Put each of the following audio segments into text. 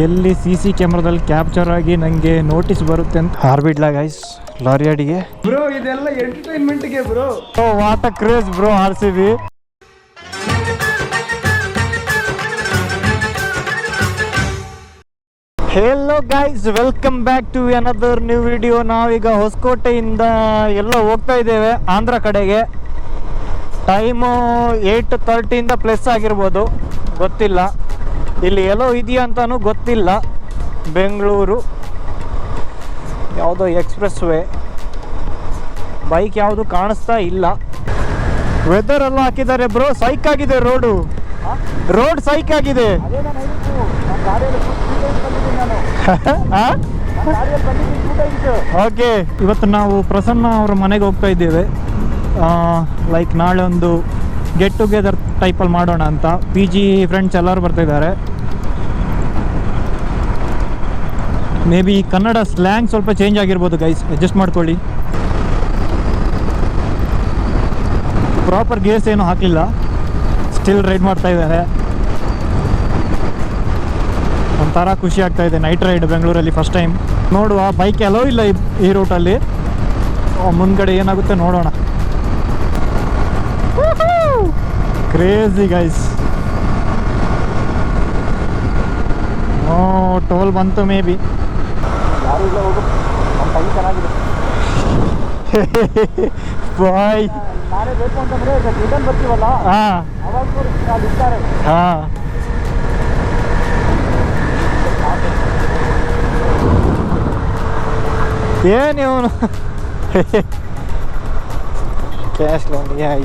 ಎಲ್ಲಿ CC ಕ್ಯಾಮ್ರಾದಲ್ಲಿ capture ಆಗಿ ನನಗೆ ನೋಟಿಸ್ ಬರುತ್ತೆ ಅಂತ ಹಾರ್ಬಿಡ್ಲಾ ಗೈಸ್ ಲಾರಿ ಅಡಿಗೆ. ಬ್ರೋ ಇದೆಲ್ಲ ಎಂಟರ್ಟೈನ್ಮೆಂಟ್ಗೆ bro. What a craze bro RCB. Hello guys, welcome back to another new video. ನಾವೀಗ ಹೊಸಕೋಟೆಯಿಂದ ಎಲ್ಲೋ ಹೋಗ್ತಾ ಇದ್ದೇವೆ ಆಂಧ್ರ ಕಡೆಗೆ. ಟೈಮು 8:30 ಪ್ಲಸ್ ಆಗಿರ್ಬೋದು, ಗೊತ್ತಿಲ್ಲ. ಇಲ್ಲಿ ಎಲ್ಲೋ ಇದೆಯಾ ಅಂತಲೂ ಗೊತ್ತಿಲ್ಲ. ಬೆಂಗಳೂರು ಯಾವುದೋ ಎಕ್ಸ್ಪ್ರೆಸ್ ವೇ, ಬೈಕ್ ಯಾವುದು ಕಾಣಿಸ್ತಾ ಇಲ್ಲ. ವೆದರ್ ಎಲ್ಲ ಹಾಕಿದ್ದಾರೆ ಬ್ರೋ, ಸೈಕ್ ಆಗಿದೆ ರೋಡ್ ಸೈಕ್ ಆಗಿದೆ. ಓಕೆ, ಇವತ್ತು ನಾವು ಪ್ರಸನ್ನ ಅವರ ಮನೆಗೆ ಹೋಗ್ತಾ ಇದ್ದೇವೆ. ಲೈಕ್ ನಾಳೆ ಒಂದು ಗೆಟ್ ಟುಗೆದರ್ ಟೈಪಲ್ಲಿ ಮಾಡೋಣ ಅಂತ. PG ಫ್ರೆಂಡ್ಸ್ ಎಲ್ಲರೂ ಬರ್ತಾಯಿದ್ದಾರೆ. ಮೇ ಬಿ ಕನ್ನಡ ಸ್ಲ್ಯಾಂಗ್ ಸ್ವಲ್ಪ ಚೇಂಜ್ ಆಗಿರ್ಬೋದು ಗೈಸ್, ಅಡ್ಜಸ್ಟ್ ಮಾಡ್ಕೊಳ್ಳಿ. ಪ್ರಾಪರ್ ಗೇರ್ಸ್ ಏನು ಹಾಕಲಿಲ್ಲ, ಸ್ಟಿಲ್ ರೈಡ್ ಮಾಡ್ತಾ ಇದ್ದಾರೆ. ಒಂಥರ ಖುಷಿ ಆಗ್ತಾ ಇದೆ. ನೈಟ್ ರೈಡ್ ಬೆಂಗಳೂರಲ್ಲಿ ಫಸ್ಟ್ ಟೈಮ್. ನೋಡುವ, ಬೈಕ್ ಎಲ್ಲೋ ಇಲ್ಲ ಈ ರೂಟಲ್ಲಿ. ಮುಂದ್ಗಡೆ ಏನಾಗುತ್ತೆ ನೋಡೋಣ. Crazy guys. ಟೋಲ್ ಬಂತು ಮೇ ಬಿ. ಬಾಯ್ ಹಾಂ ಏನು ಇವನು ಕ್ಯಾಶ್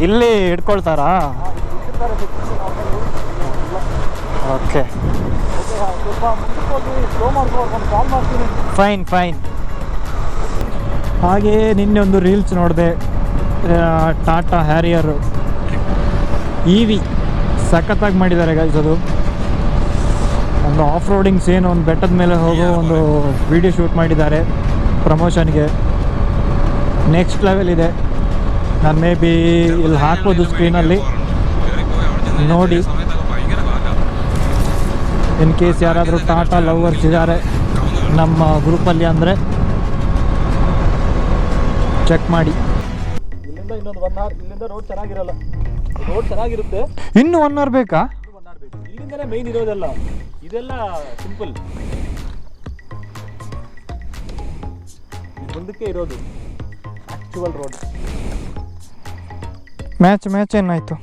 ಇಲ್ಲಿ ಇಟ್ಕೊಳ್ತಾರಾ? Okay, fine fine. ಹಾಗೆ ನಿನ್ನೆ ಒಂದು ರೀಲ್ಸ್ ನೋಡಿದೆ, ಟಾಟಾ ಹ್ಯಾರಿಯರು EV ಸಖತ್ತಾಗಿ ಮಾಡಿದ್ದಾರೆ ಗೈಸ್. ಅದು ಒಂದು ಆಫ್ ರೋಡಿಂಗ್ಸ್, ಏನು ಒಂದು ಬೆಟ್ಟದ ಮೇಲೆ ಹೋಗೋ ಒಂದು ವಿಡಿಯೋ ಶೂಟ್ ಮಾಡಿದ್ದಾರೆ ಪ್ರಮೋಷನ್ಗೆ. ನೆಕ್ಸ್ಟ್ ಲೆವೆಲ್ ಇದೆ. ನಾನು ಮೇ ಬಿ ಇಲ್ಲಿ ಹಾಕ್ಬೋದು ಸ್ಕ್ರೀನಲ್ಲಿ ನೋಡಿ. ಇನ್ ಕೇಸ್ ಯಾರಾದರೂ ಟಾಟಾ ಲವರ್ಸ್ ಇದ್ದಾರೆ ನಮ್ಮ ಗ್ರೂಪಲ್ಲಿ ಅಂದರೆ ಚೆಕ್ ಮಾಡಿ. ಇಲ್ಲಿಂದ ಇನ್ನೊಂದು 1 hour, ಇಲ್ಲಿಂದ ರೋಡ್ ಚೆನ್ನಾಗಿರಲ್ಲ. ರೋಡ್ ಚೆನ್ನಾಗಿರುತ್ತೆ, ಇನ್ನು 1 hour ಬೇಕಾ? ಇಲ್ಲಿಂದನೇ ಮೈನ್ ಇರೋದೆಲ್ಲ. ಇದೆಲ್ಲ ಸಿಂಪಲ್, ಮುಂದಕ್ಕೆ ಇರೋದು ಆಕ್ಚುವಲ್ ರೋಡ್. ಮ್ಯಾಚ್ ಏನಾಯಿತು?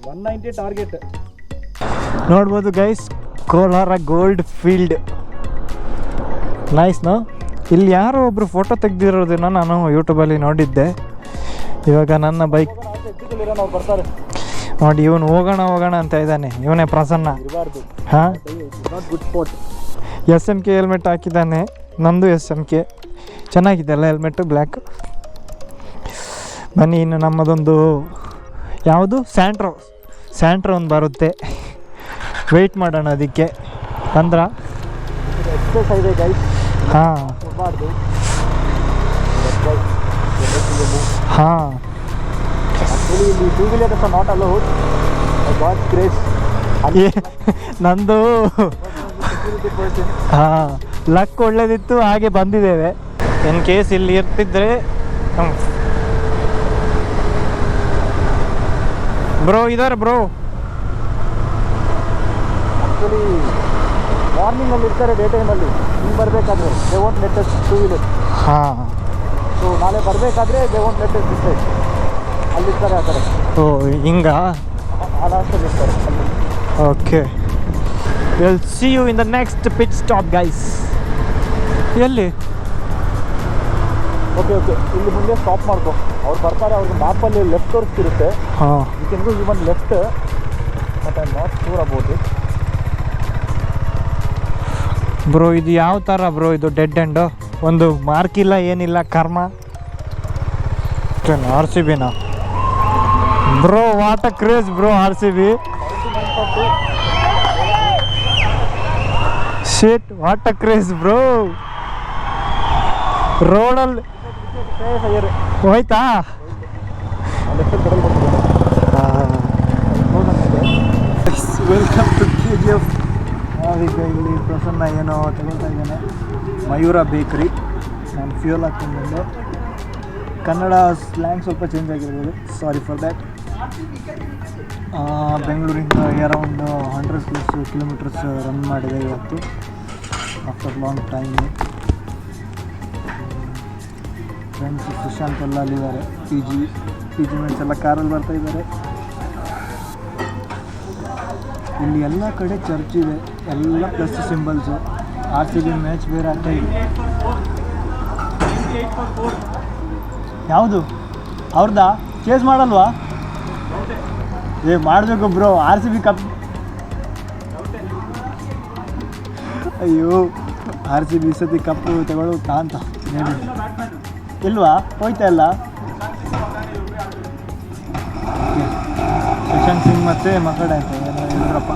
190 ಟಾರ್ಗೆಟ್ ನೋಡ್ಬೋದು ಗೈಸ್. ಕೋಲಾರ ಗೋಲ್ಡ್ ಫೀಲ್ಡ್ ನೈಸ್ನೋ. ಇಲ್ಲಿ ಯಾರೋ ಒಬ್ಬರು ಫೋಟೋ ತೆಗೆದಿರೋದನ್ನ ನಾನು ಯೂಟ್ಯೂಬಲ್ಲಿ ನೋಡಿದ್ದೆ. ಇವಾಗ ನನ್ನ ಬೈಕ್ ಬರ್ತಾರೆ ನೋಡಿ, ಇವನು ಹೋಗೋಣ ಅಂತ ಇದ್ದಾನೆ. ಇವನೇ ಪ್ರಸನ್ನ. ಹಾಂ, SMK ಹೆಲ್ಮೆಟ್ ಹಾಕಿದ್ದಾನೆ. ನಂದು SMK ಚೆನ್ನಾಗಿದೆ ಅಲ್ಲ ಹೆಲ್ಮೆಟ್ಟು, ಬ್ಲ್ಯಾಕ್. ಬನ್ನಿ, ಇನ್ನು ನಮ್ಮದೊಂದು ಯಾವುದು ಸ್ಯಾಂಟ್ರೋ ಒಂದು ಬರುತ್ತೆ, ವೆಯ್ಟ್ ಮಾಡೋಣ ಅದಕ್ಕೆ. ಅಂದ್ರೆ ಹಾಂ ಹಾಂ, ನಂದು ಹಾಂ ಲಕ್ ಒಳ್ಳೇದಿತ್ತು, ಹಾಗೆ ಬಂದಿದ್ದೇವೆ. ಇನ್ ಕೇಸ್ ಇಲ್ಲಿ ಇರ್ತಿದ್ರೆ. ಬ್ರೋ ಇದಾರೆ ಬ್ರೋ. ಆ್ಯಕ್ಚುಲಿ ಮಾರ್ನಿಂಗಲ್ಲಿ ಇರ್ತಾರೆ, ಡೇ ಟೈಮಲ್ಲಿ. ಹಿಂಗೆ ಬರಬೇಕಾದ್ರೆ they won't let us 2 wheeler. ಹಾಂ, ಸೊ ನಾಳೆ ಬರಬೇಕಾದ್ರೆ they won't let us this side. ಅಲ್ಲಿರ್ತಾರೆ ಆ ಕಡೆ. ಓ ಹಿಂಗಾ? ಆ ಲಾಸ್ಟಲ್ಲಿ ಇರ್ತಾರೆ ಅಲ್ಲಿ. Okay, will see you in the next pit stop guys. ಎಲ್ಲಿ? ಓಕೆ, ಇಲ್ಲಿ ಮುಂದೆ ಸ್ಟಾಪ್ ಮಾಡ್ಕೊ. ಅವ್ರು ಬರ್ತಾರೆ, ಅವ್ರಿಗೆ ಮ್ಯಾಪಲ್ಲಿ ಲೆಫ್ಟ್ ತೋರಿಸ್ತಿರುತ್ತೆ. ಹಾಂ, you can go even left, but I am not sure about it. Bro ಇದು ಯಾವ ಥರ ಬ್ರೋ? ಇದು ಡೆಡ್ ಎಂಡು, ಒಂದು ಮಾರ್ಕ್ ಇಲ್ಲ, ಏನಿಲ್ಲ, ಕರ್ಮ. RCBನ bro? What a craze bro RCB. Shit, what a craze bro. ರೋಡಲ್ಲಿ ಹೋಯ್ತಾ? ವೆಲ್ಕಮ್ ಟು KGF ನಾವೀಗ ಇಲ್ಲಿ ಪ್ರಸನ್ನ ಏನೋ ತಗೊಳ್ತಾ ಇದ್ದೇನೆ. ಮಯೂರ ಬೇಕ್ರಿ. ನಾನು ಫ್ಯೂಯಲ್ ಹಾಕ್ಕೊಂಡು ಬಂದೆ. ಕನ್ನಡ ಸ್ಲ್ಯಾಂಗ್ ಸ್ವಲ್ಪ ಚೇಂಜ್ ಆಗಿರ್ಬೋದು, ಸಾರಿ ಫಾರ್ ದ್ಯಾಟ್. ಬೆಂಗಳೂರಿಂದ ಅರೌಂಡ್ 100+ ಕಿಲೋಮೀಟರ್ಸ್ ರನ್ ಮಾಡಿದೆ ಇವತ್ತು after long time. Friends Sushant ಎಲ್ಲ ಅಲ್ಲಿದ್ದಾರೆ. ಪಿ ಜಿ ಮೆಂಟ್ಸ್ ಎಲ್ಲ ಕಾರಲ್ಲಿ ಬರ್ತಾ ಇದ್ದಾರೆ. ಇಲ್ಲಿ ಎಲ್ಲ ಕಡೆ ಚರ್ಚ್ ಇದೆ, ಎಲ್ಲ ಪ್ಲಸ್ ಸಿಂಬಲ್ಸು. RCB ಮ್ಯಾಚ್ ಬೇರೆ ಆಗ್ತಾ ಇದೆ. ಯಾವುದು ಅವ್ರದ್ದಾ? ಚೇಸ್ ಮಾಡಲ್ವಾ? ಮಾಡಬೇಕು ಬ್ರೋ. RCB cup. ಅಯ್ಯೋ RCB ಈ ಸತಿ ಕಪ್ಪು ತಗೊಳ್ಳುತ್ತಾ ಅಂತ ಹೇಳಿ ಇಲ್ವಾ? ಹೋಯ್ತಾ ಇಲ್ಲ. ಶಶಾಂಕ್ ಸಿಂಗ್ ಮತ್ತು ಮಕ್ಕಳ ಅಂತ ಹೇಳಿದ್ರಪ್ಪ,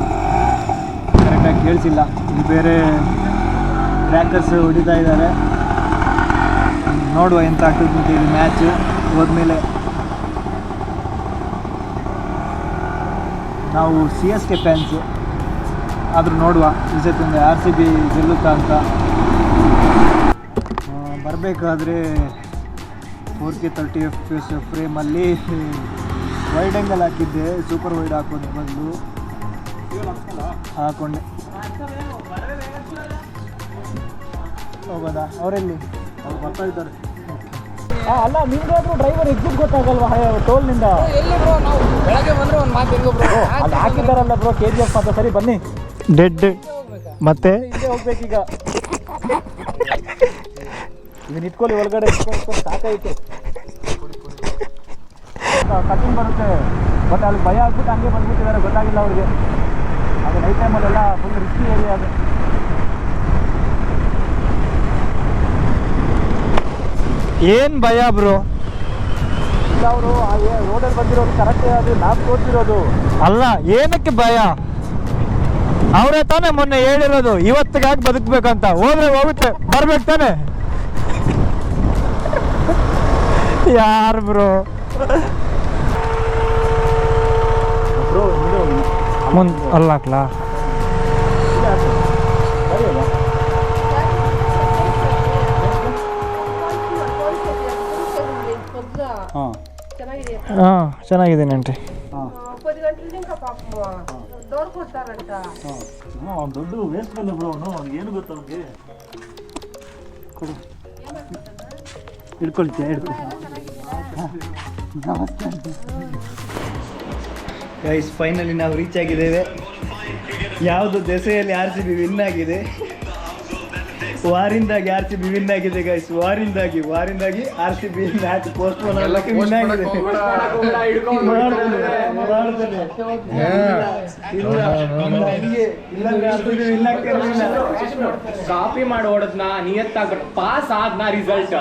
ಕರೆಕ್ಟಾಗಿ ಕೇಳಿಸಿಲ್ಲ. ಇಲ್ಲಿ ಬೇರೆ ಟ್ರ್ಯಾಕರ್ಸ್ ಹೊಡಿತಾ ಇದ್ದಾರೆ. ನೋಡುವ ಎಂತ ಆಗ್ತದೆ ಅಂತ ಇದು ಮ್ಯಾಚ್ ಹೋದ್ಮೇಲೆ. ನಾವು CSK ಫ್ಯಾನ್ಸು, ಆದರೂ ನೋಡುವ ಈ ಸತಿ ಒಂದು RCB ಗೆಲ್ಲುತ್ತಾ ಅಂತ. ಬರಬೇಕಾದ್ರೆ 4K 30 FPS ಫ್ರೇಮಲ್ಲಿ ವೈಡ್ ಆ್ಯಂಗಲ್ ಹಾಕಿದ್ದೆ. ಸೂಪರ್ ವೈಡ್ ಹಾಕೋದು ಬದಲು ಹಾಕೊಂಡೆ. ಹೋಗೋದಾ? ಅವರೆಲ್ಲಿ? ಅವ್ರು ಬರ್ತಾ ಇದ್ದಾರೆ. ಅಲ್ಲ, ನಿಮ್ಗಾದ್ರೂ ಡ್ರೈವರ್ ಎಕ್ಸಿಟ್ ಗೊತ್ತಾಗಲ್ವಾ ಟೋಲ್ನಿಂದ? ಎಲ್ಲಿ ಬ್ರೋ, ನಾವು ಬೆಳಗ್ಗೆ ಬಂದ್ರೆ ಒಂದು ಮಾತು ಹೆಂಗೋ ಬ್ರೋ, ಅಲ್ಲಿ ಹಾಕಿದ್ದಾರಲ್ಲ ಬ್ರೋ KGF ಅಂತ. ಸರಿ ಬನ್ನಿ. ಡೆಡ್ ಮತ್ತೆ ಇಲ್ಲೇ ಹೋಗ್ಬೇಕೀಗ. ಇದನ್ನ ಇಟ್ಕೊಳ್ಳಿ ಒಳಗಡೆ, ಸಾಕಾಯಿತು. ಕಟಿಂಗ್ ಬರುತ್ತೆ ಬಟ್ ಅಲ್ಲಿ ಭಯ ಆಗ್ಬಿಟ್ಟು ಹಂಗೆ ಬಂದ್ಬಿಟ್ಟಿದ್ದಾರೆ, ಗೊತ್ತಾಗಿಲ್ಲ ಅವ್ರಿಗೆ. ಅದು ನೈಟ್ ಟೈಮಲ್ಲೆಲ್ಲ ಫುಲ್ ರಿಸ್ಕಿ ಏರಿಯಾ ಅದು. ಏನು ಭಯ ಬ್ರೋ? ಇಲ್ಲ, ಅವರು ರೋಡಲ್ಲಿ ಬಂದಿರೋದು ಕರೆಕ್ಟೇ, ಅದು ನಾವು ತೋರಿಸಿರೋದು ಅಲ್ಲ. ಏನಕ್ಕೆ ಭಯ? ಅವರೇ ತಾನೇ ಮೊನ್ನೆ ಹೇಳಿರೋದು ಇವತ್ತಿಗಾಗಿ ಬದುಕಬೇಕಂತ. ಹೋದ್ರೆ ಹೋಗುತ್ತೆ, ಬರ್ಬೇಕು ತಾನೆ. ಯಾರು ಬ್ರೋ? ಮುಂದೆ ಅಲ್ಲಾಕ್ಲಾ? ಹಾಂ, ಚೆನ್ನಾಗಿದ್ದೀನಿ ಆಂಟಿ. ದೊಡ್ಡ ವೇಸ್ಟ್ ಬಂದ ಬ್ರೋ. ಏನು ಗೊತ್ತ ಅವ್ನಿಗೆ? ಕೊಡು, ಹಿಡ್ಕೊಳ್ತೀಯ? ನಮಸ್ತೆ ಗೈಸ್, ಫೈನಲಿ ನಾವು ರೀಚ್ ಆಗಿದ್ದೇವೆ. ಯಾವುದು ದೆಸೆಯಲ್ಲಿ RCB ವಿನ್ ಆಗಿದೆ. ವಾರಿಂದಾಗಿ RCB ವಿನ್ ಆಗಿದೆ ಗೈಸ್. ವಾರಿಂದಾಗಿ RCB ಮ್ಯಾಚ್ ಪೋಸ್ಟ್ಪೋನ್ ಆಗಲಿಕ್ಕೆ ವಿನ್ ಆಗಿದೆ. ಕಾಪಿ ಮಾಡಿ ಹೊಡೆದ್ನ ನಿಯತ್ತಾಗ ಪಾಸ್ ಆದ್ನ ರಿಸಲ್ಟ್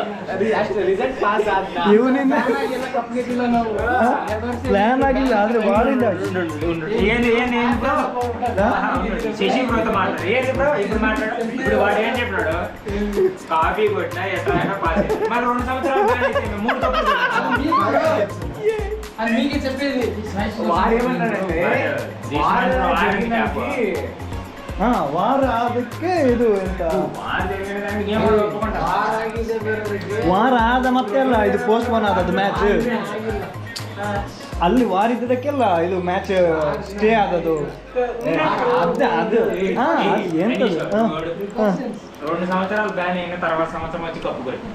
ಪಾಸ್ ಆದ್ನ. ಇವನಿಂದ ಪ್ಲಾನ್ ಆಗಿಲ್ಲ, ಆದ್ರೆ ವಾರಿಂದ శశి బ్రో తో మాట్లాడు. ఏంటి బ్రో ఇప్పుడు మాట్లాడు. ఇప్పుడు వాడు ఏం చెప్పాడు? కాఫీ కొట్టినా ఎట్లా పాస్. మరి 2 సంవత్సరాలు ప్లాన్ అయిపోయింది, 3 తప్పులు అని మీకే చెప్పేది. వాడు ఏమన్నాడంటే ವಾರ ಅದಕ್ಕೆ ಇದು ಎಂತ ವಾರ ಆದ ಮತ್ತೆ ಅಲ್ಲ ಇದು ಪೋಸ್ಟ್ಪೋನ್ ಆದದ್ದು ಮ್ಯಾಚ್. ಅಲ್ಲಿ ವಾರಿದ್ದಕ್ಕೆಲ್ಲ ಇದು ಮ್ಯಾಚ್ ಸ್ಟೇ ಆದದ್ದು. ಅದು ಎಂತದು 2 సంవత్సరాలు బ్యాన్ అయిన తర్వాత సంవత్సరం వచ్చి కప్పు కొట్టి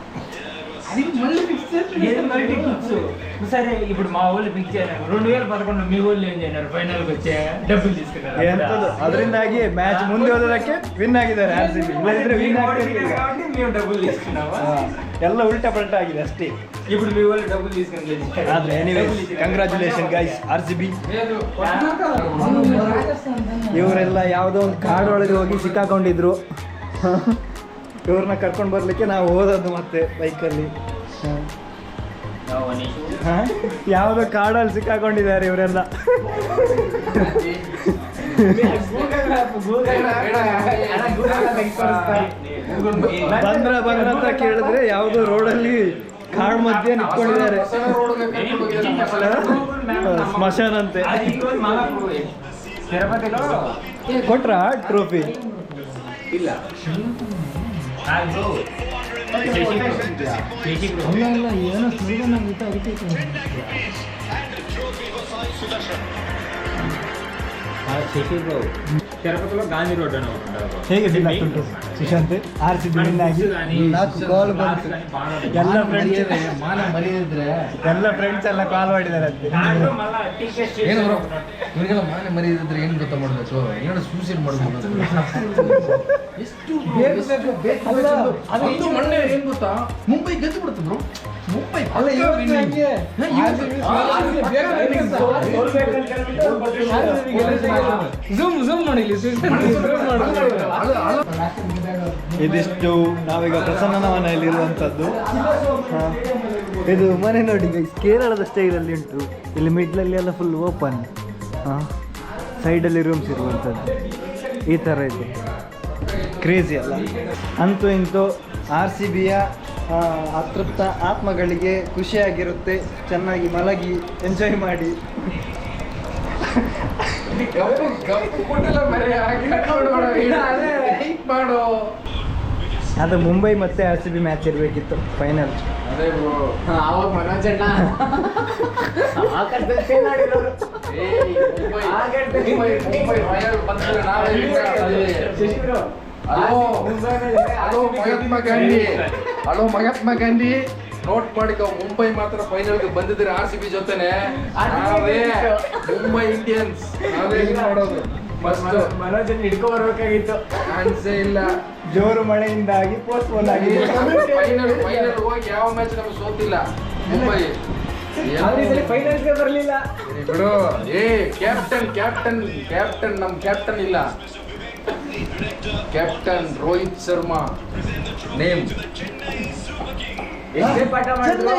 సరే. ఇప్పుడు మా ఊళ్ళు ఫిక్స్ చేయలేదు. 2011 మీ ఊళ్ళు ఏం చేయన్నారు? ಫೈನಲ್ಗೆ వచ్చే ಡಬ್ಬಲ್ తీసుకున్నారు. ಎಂತದು ಅದರಿಂದಾಗಿ ಮ್ಯಾಚ್ ಮುಂದೆ ಹೋದಕ್ಕೆ ವಿನ್ ಆಗಿದ್ದಾರೆ RCB. ಇಲ್ಲದಿದ್ರೆ ವಿನ್ ಆಗ್ತಿರ್ಲಿಲ್ಲ. మేము డబ్బులు తీసుకున్నావಾ? ಎಲ್ಲ ಉಲ್ಟಾ ಪಲ್ಟಾ ಆಗಿದೆ ಅಷ್ಟೇ. ఇప్పుడు మీ వాళ్ళు డబ్బులు తీసుకుని ಆದ್ರೆ ಎನಿವೇಸ್ ಕಂಗ್ರಾಚುಲೇಷನ್ ಗೈಸ್ RCB. ಇವರೆಲ್ಲ ಯಾವುದೋ ಒಂದು ಕಾಡೊಳಗೆ ಹೋಗಿ ಸಿಕ್ಕಾಕೊಂಡಿದ್ರು. ಇವ್ರನ್ನ ಕರ್ಕೊಂಡು ಬರ್ಲಿಕ್ಕೆ ನಾವು ಹೋದದ್ದು ಮತ್ತೆ ಬೈಕಲ್ಲಿ. ಯಾವುದೋ ಕಾಡಲ್ಲಿ ಸಿಕ್ಕಾಕೊಂಡಿದ್ದಾರೆ ಇವರೆಲ್ಲ. ಬಂದ್ರ ಅಂತ ಕೇಳಿದ್ರೆ ಯಾವುದೋ ರೋಡಲ್ಲಿ ಕಾಡು ಮಧ್ಯೆ ನಿಂತ್ಕೊಂಡಿದ್ದಾರೆ. ಸ್ಮಶಾನ ಅಂತೆ. తిరుపతిలో ಕೊಟ್ರ ಟ್ರೋಫಿ ಇಲ್ಲ ಅಲ್ಲ ಏನೋ ಸುಳ್ಳು ನಂಗೆ ಅದಕ್ಕೆ తిరుపతిలో గాంధీ రోడ్ అని ಹೇಗೆ ಫೀಲ್ ಆಗ್ತುಂಟು Sushant R C B win ಆಗಿ 4 ಕಾಲ್ ಬಂತು ಎಲ್ಲ ಫ್ರೆಂಡ್ಸ್ ಎಲ್ಲ ಕಾಲ್ ಮಾಡಿದ್ದಾರೆ ಅಂತೆ ಏನು ಬ್ರೋ ಇವರಿಗೆಲ್ಲ ಮಾನೆ ಮರಿದಿದ್ರೆ ಏನು ಗೊತ್ತಾ ಮಾಡಬೇಕು ಏನೋ ಸೂಸೈಡ್ ಮಾಡ್ಬೋದು ಎಷ್ಟು ಅದು ಮೊನ್ನೆ ಏನು ಗೊತ್ತಾ ಮುಂಬೈ ಗೆದ್ದು ಬಿಡುತ್ತೆ ಬ್ರೋ ಮುಂಬೈ ಅಲ್ಲ ಝೂಮ್ ಮಾಡಿ ಇದಿಷ್ಟು ನಾವೀಗ ಪ್ರಸನ್ನನ ಮನೆಯಲ್ಲಿರುವಂಥದ್ದು ಇದು ಮನೆ ನೋಡಿ ಕೇರಳದ ಸ್ಟೈಲಲ್ಲಿ ಉಂಟು ಇಲ್ಲಿ ಮಿಡ್ಲಲ್ಲಿ ಎಲ್ಲ ಫುಲ್ ಓಪನ್ ಸೈಡಲ್ಲಿ ರೂಮ್ಸ್ ಇರುವಂಥದ್ದು ಈ ಥರ ಇದೆ ಕ್ರೇಜಿ ಅಲ್ಲ ಅಂತೂ ಇಂತೂ RCBಯ ಅತೃಪ್ತ ಆತ್ಮಗಳಿಗೆ ಖುಷಿಯಾಗಿರುತ್ತೆ ಚೆನ್ನಾಗಿ ಮಲಗಿ ಎಂಜಾಯ್ ಮಾಡಿ ಅದು ಮುಂಬೈ ಮತ್ತೆ RCB ಮ್ಯಾಚ್ ಇರಬೇಕಿತ್ತು final hello Mahatma Gandhi note ಮಾಡಿಕೊ ಮುಂಬೈ ಮಾತ್ರ ಫೈನಲ್ಗೆ ಬಂದಿದ್ರೆ RCB ಜೊತೆನೆ ನಾವೇ ಮುಂಬೈ ಇಂಡಿಯನ್ಸ್ ನಾವೇ ಮಾಡೋದು ಮನೋಜನ್ ಹಿಡ್ಕೊ ಬರ್ಬೇಕಾಗಿತ್ತು ಚಾನ್ಸೇ ಇಲ್ಲ ಜೋರು ಮಳೆಯಿಂದಾಗಿ ಪೋಸ್ಟ್ಪೋನ್ ಆಗಿದೆ ಫೈನಲ್ ಹೋಗಿ ಯಾವ ಮ್ಯಾಚ್ ನಮ್ಗೆ ಸೋತಿಲ್ಲ ಮುಂಬೈ ಫೈನಲ್ಸ್ಗೆ ಬರಲಿಲ್ಲ ಬಿಡು ಕ್ಯಾಪ್ಟನ್ ನಮ್ ಕ್ಯಾಪ್ಟನ್ ಇಲ್ಲ ಕ್ಯಾಪ್ಟನ್ ರೋಹಿತ್ ಶರ್ಮಾ ನೇಮ್ ಪಾಠ ಮಾಡಿದ್ರು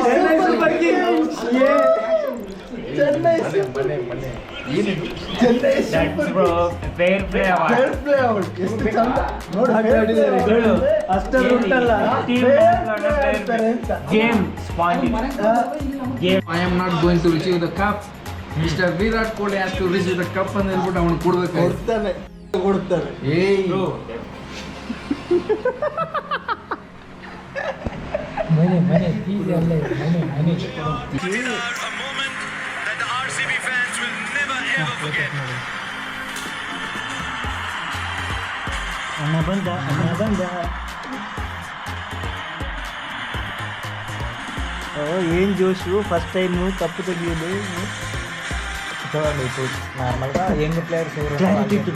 I am not going to receive the cup. Mr. Virat Kohli has to receive the cup and ಹೇಳ್ಬಿಟ್ಟು ಅವನು ಕೊಡ್ತಾರೆ ಏಯ್ ಮನೆ ಪ್ಲೀಸ್ ಅಲ್ಲ ಮನೆ ಅಣ್ಣ ಬಂದ ఏం జోషు ఫస్ట్ టైం కప్పు తెగియదు చూడండి ఇప్పుడు నార్మల్గా యంగ్ ప్లేయర్స్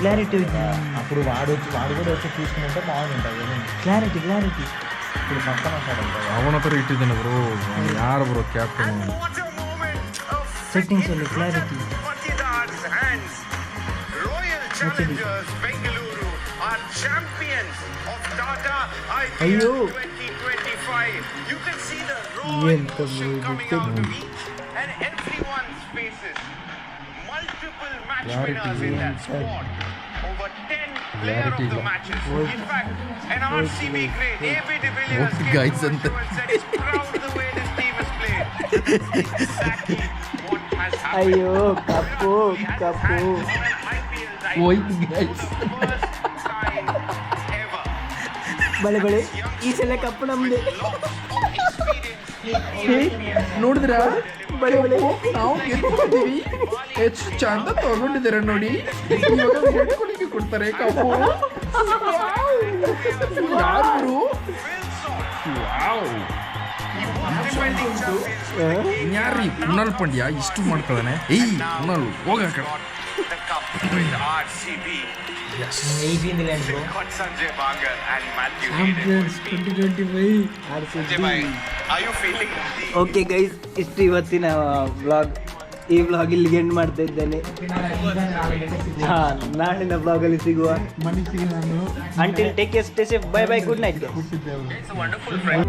క్లారిటీ అప్పుడు వాడు కూడా వచ్చి తీసుకుంటే బాగుంటుంది క్లారిటీ ఇప్పుడు పక్కన ఉంటాడు ಅವನ ಹತ್ರ ಇಟ್ಟಿದ್ದಾನೆ ಬ್ರೋ ಯಾರು ಬ್ರೋ ಕ್ಯಾಪ್ಟನ್ ಸೆಟ್ಟಿಂಗ್ಸ್ ಅಲ್ಲಿ clarity Challengers Bengaluru are champions of Tata Ayyo. IPL 2025. You can see the raw emotion coming out of each and everyone's faces. Multiple match winners in that squad. Over 10 player of the matches. In fact, an RCB great, AB de Villiers came guys, forward too and said he's proud of the way this team has played. That's exactly what has happened. ಅಯ್ಯೋ ಕಪ್ಪು ಬಳೆ ಈ ಸಲ ಕಪ್ಪು ನಮ್ದೆ ನೋಡಿದ್ರ ನಾವು ಗೆದ್ಕೊಂಡಿದೀವಿ ಹೆಚ್ಚು ಚಂದ ತಗೊಂಡಿದ್ದಾರೆ ನೋಡಿ ಇವಾಗ ವಿರಾಟ್ ಕೊಹ್ಲಿಗೆ ಕೊಡ್ತಾರೆ ಕಪ್ಪು ಯಾರು ಯಾರೀ ಕುಣಾಲ್ ಪಾಂಡ್ಯ ಇಷ್ಟು ಮಾಡ್ಕೊಳ್ಳಾನೆ ಏಯ್ ಕುಣಾಲ್ ಹೋಗ The cup with RCB. Yes. Got Sanjay Bangar and Matthew Hayden. Sanjay bhai, are you feeling the okay guys ಇಷ್ಟು ಇವತ್ತಿನ ವ್ಲಾಗ್ ಈ ವ್ಲಾಗ್ ಇಲ್ಲಿಗೆ ಎಂಡ್ ಮಾಡ್ತಾ ಇದ್ದೇನೆ ನಾಳಿನ ವ್ಲಾಗಲ್ಲಿ ಸಿಗುವ until take care stay safe bye good night It's a wonderful friend.